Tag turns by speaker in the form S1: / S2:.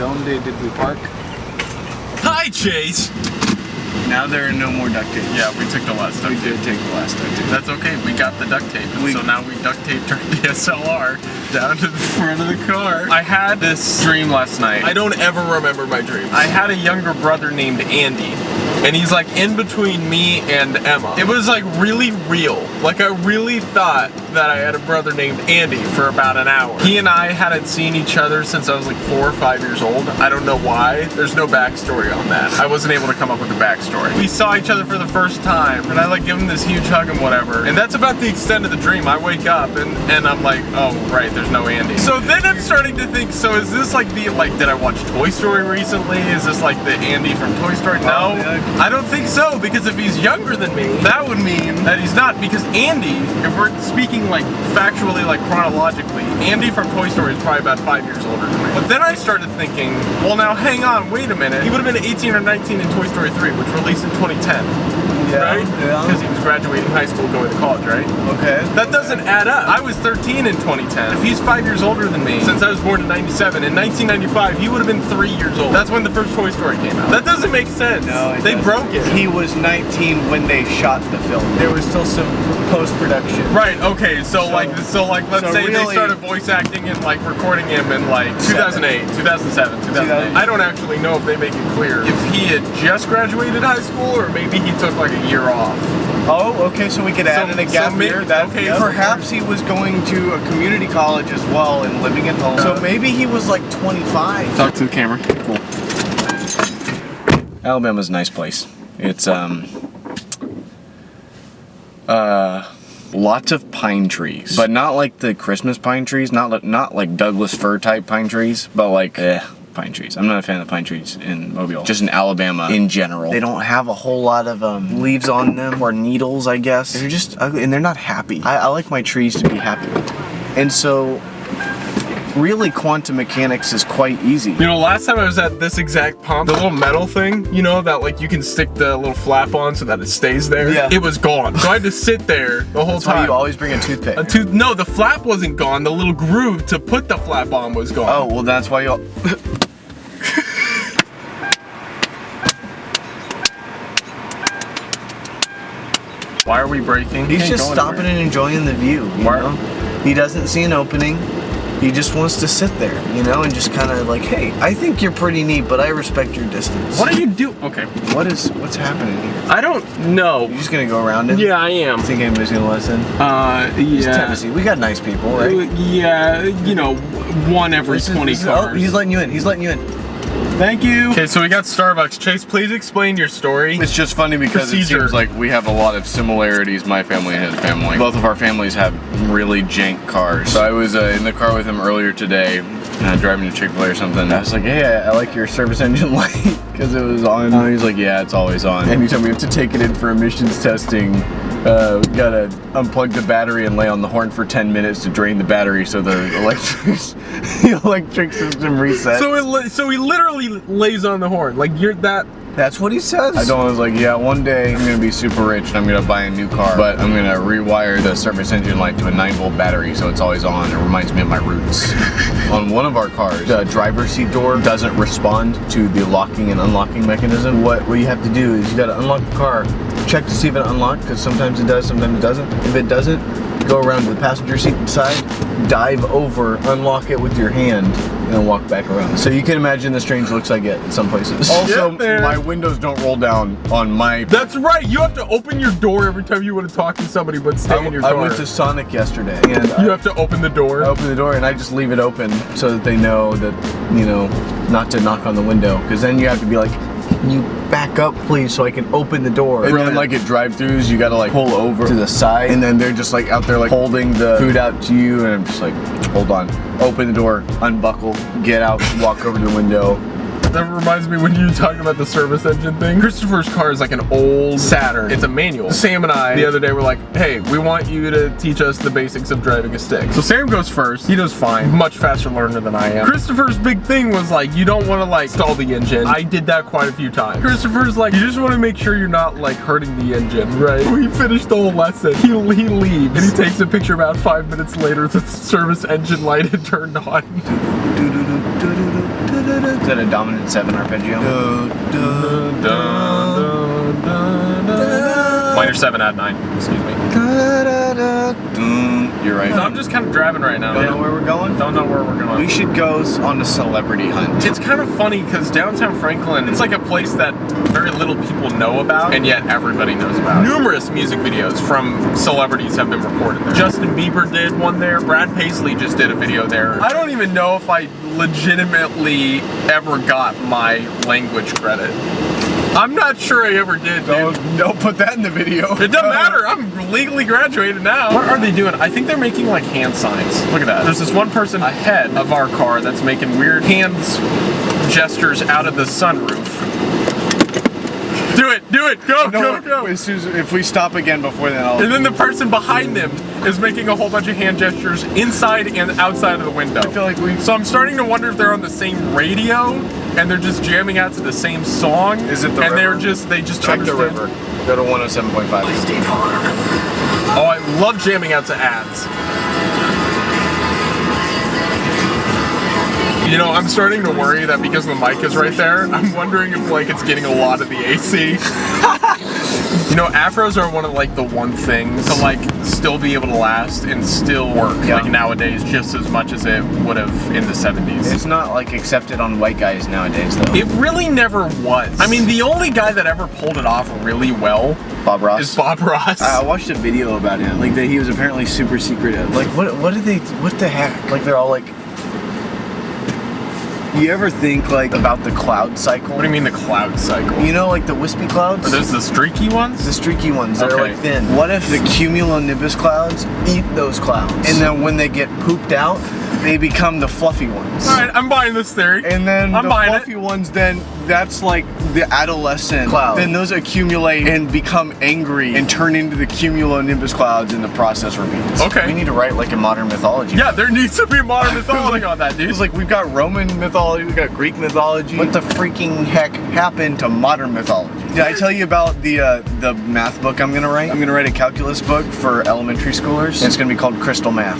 S1: Donde did we park?
S2: Hi, Chase!
S1: Now there are no more duct tape.
S2: Yeah, we took the last duct tape.
S1: We did take the last duct tape.
S2: That's okay, we got the duct tape. So now we duct taped our DSLR down to the front of the car. I had this dream last night. I don't ever remember my dreams. I had a younger brother named Andy, and he's like in between me and Emma. It was like really real. Like I really thought that I had a brother named Andy for about an hour. He and I hadn't seen each other since I was like 4 or 5 years old. I don't know why. There's no backstory on that. I wasn't able to come up with a backstory. We saw each other for the first time, and I like give him this huge hug and whatever. And that's about the extent of the dream. I wake up and I'm like, oh right, there's no Andy. So then I'm starting to think, so is this like the, like, did I watch Toy Story recently? Is this like the Andy from Toy Story? No, I don't think so, because if he's younger than me, that would mean that he's not, because Andy, if we're speaking like factually, like chronologically, Andy from Toy Story is probably about 5 years older than me. But then I started thinking, well now hang on, wait a minute. He would have been 18 or 19 in Toy Story 3, which released in 2010. Right? Yeah. Because he was graduating high school going to college, right?
S1: Okay.
S2: That doesn't add up. I was 13 in 2010. If he's 5 years older than me, since I was born in 97, in 1995, he would have been 3 years old. That's when the first Toy Story came out. That doesn't make sense.
S1: No,
S2: they broke it.
S1: He was 19 when they shot the film. There was still some post-production.
S2: Right, okay, so let's say
S1: really,
S2: they started voice acting and like recording him in like 2008, 2007, 2008. I don't actually know if they make it clear if he had just graduated high school or maybe he took like a year off.
S1: Oh, okay, so we could add in a gap year. Perhaps he was going to a community college as well and living at home. So maybe he was like 25.
S2: Talk to the camera. Cool.
S1: Alabama's a nice place. It's lots of pine trees, but not like the Christmas pine trees, not like Douglas fir type pine trees, but like pine trees. I'm not a fan of the pine trees in Mobile. Just in Alabama in general. They don't have a whole lot of leaves on them, or needles, I guess. They're just ugly and they're not happy. I like my trees to be happy. And so really quantum mechanics is quite easy.
S2: You know, last time I was at this exact pump, the little metal thing, you know, that like you can stick the little flap on so that it stays there. Yeah. It was gone. So I had to sit there the whole time.
S1: Why you always bring a toothpick.
S2: No, the flap wasn't gone. The little groove to put the flap on was gone.
S1: Oh, well that's why you
S2: Why are we braking?
S1: He's just stopping and enjoying the view, you know? He doesn't see an opening. He just wants to sit there, you know, and just kind of like, hey, I think you're pretty neat, but I respect your distance.
S2: What are you doing? Okay.
S1: What's happening here?
S2: I don't know.
S1: You're just gonna go around it?
S2: Yeah, I am.
S1: You think anybody's gonna listen?
S2: Yeah.
S1: It's Tennessee. We got nice people, right?
S2: Yeah, you know, one every 20 cars.
S1: Oh, he's letting you in. He's letting you in. Thank you.
S2: Okay, so we got Starbucks. Chase, please explain your story.
S1: It's just funny because it seems like we have a lot of similarities, my family and his family. Both of our families have really jank cars. So I was in the car with him earlier today, driving to Chick-fil-A or something. I was like, hey, I like your service engine light because it was on. And he's like, yeah, it's always on. Anytime we have to take it in for emissions testing, we gotta unplug the battery and lay on the horn for 10 minutes to drain the battery so the electric system resets.
S2: So he literally lays on the horn. Like
S1: That's what he says. I was like, yeah, one day I'm gonna be super rich and I'm gonna buy a new car, but I'm gonna rewire the service engine light to a 9-volt battery so it's always on. It reminds me of my roots. On one of our cars, the driver's seat door doesn't respond to the locking and unlocking mechanism. What you have to do is you gotta unlock the car, check to see if it unlocked, because sometimes it does, sometimes it doesn't. If it doesn't, go around to the passenger seat side, dive over, unlock it with your hand, and then walk back around. So you can imagine the strange looks I get in some places. Also, my windows don't roll down on my...
S2: That's right, you have to open your door every time you want to talk to somebody, but stay in your car.
S1: I went to Sonic yesterday, and
S2: you have to open the door?
S1: I open the door, and I just leave it open so that they know that, you know, not to knock on the window, because then you have to be like, can you back up please so I can open the door? And then like at drive-thrus you gotta like pull over to the side, and then they're just like out there like holding the food out to you, and I'm just like, hold on, open the door, unbuckle, get out, walk over to the window.
S2: That reminds me when you were talking about the service engine thing. Christopher's car is like an old Saturn. It's a manual. Sam and I the other day were like, hey, we want you to teach us the basics of driving a stick. So Sam goes first. He does fine. Much faster learner than I am. Christopher's big thing was like, you don't want to like stall the engine. I did that quite a few times. Christopher's like, you just want to make sure you're not like hurting the engine, right? We finished the whole lesson. He leaves and he takes a picture about 5 minutes later. The service engine light had turned on.
S1: Is that a dominant 7 arpeggio?
S2: Minor 7 add 9. Excuse me.
S1: You're right.
S2: No, I'm just kind of driving right now.
S1: Don't know where we're going?
S2: Don't know where we're going.
S1: We should go on a celebrity hunt.
S2: It's kind of funny because downtown Franklin, it's like a place that very little people know about, and yet everybody knows about. Numerous music videos from celebrities have been recorded there. Justin Bieber did one there. Brad Paisley just did a video there. I don't even know if I legitimately ever got my language credit. I'm not sure I ever did, dude.
S1: Don't put that in the video.
S2: It doesn't matter. I'm legally graduated now. What are they doing? I think they're making like hand signs. Look at that. There's this one person ahead of our car that's making weird hands gestures out of the sunroof. Do it, go, go.
S1: As soon as, if we stop again before then, I'll...
S2: And then the person behind them is making a whole bunch of hand gestures inside and outside of the window.
S1: I feel like
S2: So I'm starting to wonder if they're on the same radio and they're just jamming out to the same song.
S1: Is it the
S2: and
S1: river?
S2: they just
S1: check the river. Go to 107.5.
S2: Oh, I love jamming out to ads. You know, I'm starting to worry that because the mic is right there, I'm wondering if like it's getting a lot of the AC. You know, afros are one of like the one things to like still be able to last and still work like nowadays just as much as it would have in the 70s.
S1: It's not like accepted on white guys nowadays though.
S2: It really never was. I mean, the only guy that ever pulled it off really well
S1: Bob Ross.
S2: is Bob Ross.
S1: I watched a video about him, like that he was apparently super secretive. Like what the heck? Like they're all like, you ever think like about the cloud cycle?
S2: What do you mean the cloud cycle?
S1: You know, like the wispy clouds?
S2: Are those the streaky ones?
S1: The streaky ones, they're
S2: Okay.
S1: like thin. What if the cumulonimbus clouds eat those clouds? And then when they get pooped out, they become the fluffy ones.
S2: Alright, I'm buying this theory.
S1: And then
S2: I'm
S1: the
S2: buying
S1: fluffy ones, then that's like the adolescent cloud. Then those accumulate and become angry and turn into the cumulonimbus clouds and the process repeats.
S2: Okay.
S1: We need to write like a modern mythology.
S2: Yeah, there needs to be modern mythology on that, dude.
S1: It's like we've got Roman mythology, we've got Greek mythology. What the freaking heck happened to modern mythology? Did I tell you about the math book I'm gonna write? I'm gonna write a calculus book for elementary schoolers. And it's gonna be called Crystal Math.